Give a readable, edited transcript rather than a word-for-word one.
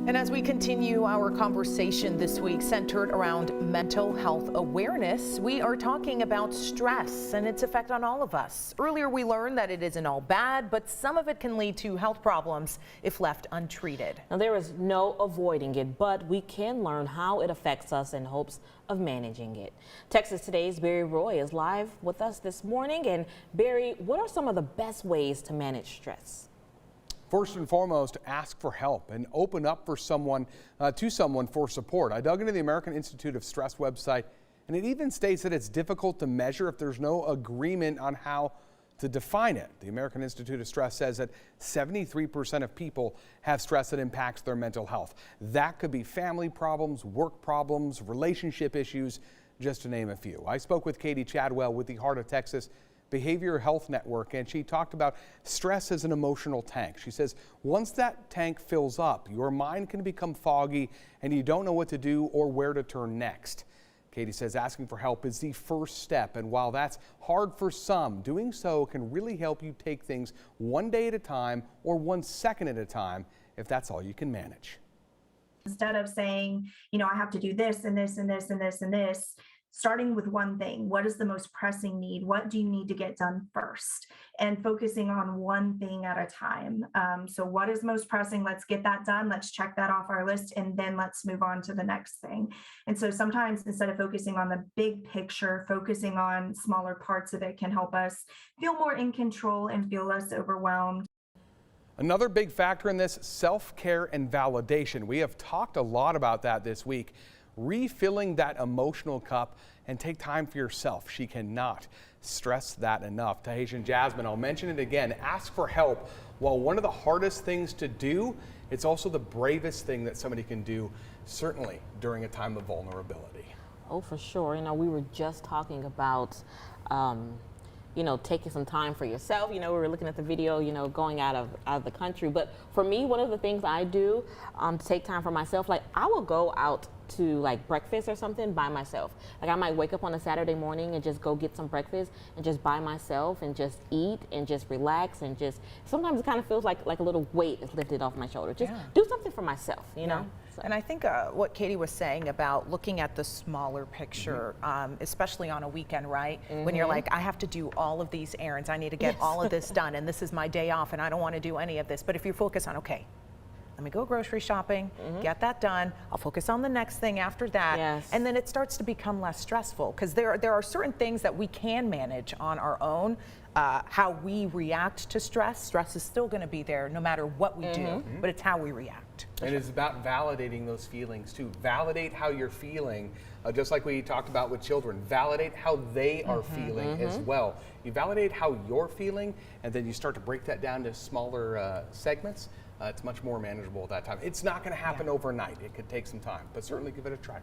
And as we continue our conversation this week centered around mental health awareness, we are talking about stress and its effect on all of us. Earlier we learned that it isn't all bad, but some of it can lead to health problems if left untreated. Now, there is no avoiding it, but we can learn how it affects us in hopes of managing it. Texas Today's Barry Roy is live with us this morning. And Barry, what are some of the best ways to manage stress? First and foremost, ask for help and open up for someone for support. I dug into the American Institute of Stress website, and it even states that it's difficult to measure if there's no agreement on how to define it. The American Institute of Stress says that 73% of people have stress that impacts their mental health. That could be family problems, work problems, relationship issues, just to name a few. I spoke with Katie Chadwell with the Heart of Texas Behavioral Health Network, and she talked about stress as an emotional tank. She says once that tank fills up, your mind can become foggy and you don't know what to do or where to turn next. Katie says asking for help is the first step, and while that's hard for some, doing so can really help you take things one day at a time or 1 second at a time if that's all you can manage. Instead of saying, I have to do this and this and this and this and this, starting with one thing. What is the most pressing need? What do you need to get done first? And focusing on one thing at a time. So what is most pressing? Let's get that done. Let's check that off our list, and then let's move on to the next thing. And so sometimes instead of focusing on the big picture, focusing on smaller parts of it can help us feel more in control and feel less overwhelmed. Another big factor in this, self-care and validation. We have talked a lot about that this week. Refilling that emotional cup and take time for yourself. She cannot stress that enough. Tahitian Jasmine, I'll mention it again, ask for help. While one of the hardest things to do, it's also the bravest thing that somebody can do, certainly during a time of vulnerability. Oh, for sure. We were just talking about taking some time for yourself. We were looking at the video, going out of the country. But for me, one of the things I do to take time for myself, like I will go out to like breakfast or something by myself. Like I might wake up on a Saturday morning and just go get some breakfast and just by myself and just eat and just relax and just, sometimes it kind of feels like a little weight is lifted off my shoulder. Just do something for myself, you know? So. And I think what Katie was saying about looking at the smaller picture, especially on a weekend, right? When you're like, I have to do all of these errands, I need to get all of this done, and this is my day off and I don't want to do any of this. But if you focus on, okay, let me go grocery shopping, get that done. I'll focus on the next thing after that. And then it starts to become less stressful, because there are certain things that we can manage on our own. How we react to stress. Stress is still going to be there no matter what we do, but it's how we react. And it's about validating those feelings too. Validate how you're feeling, just like we talked about with children. Validate how they are feeling as well. You validate how you're feeling, and then you start to break that down to smaller segments. It's much more manageable at that time. It's not going to happen overnight. It could take some time, but certainly give it a try.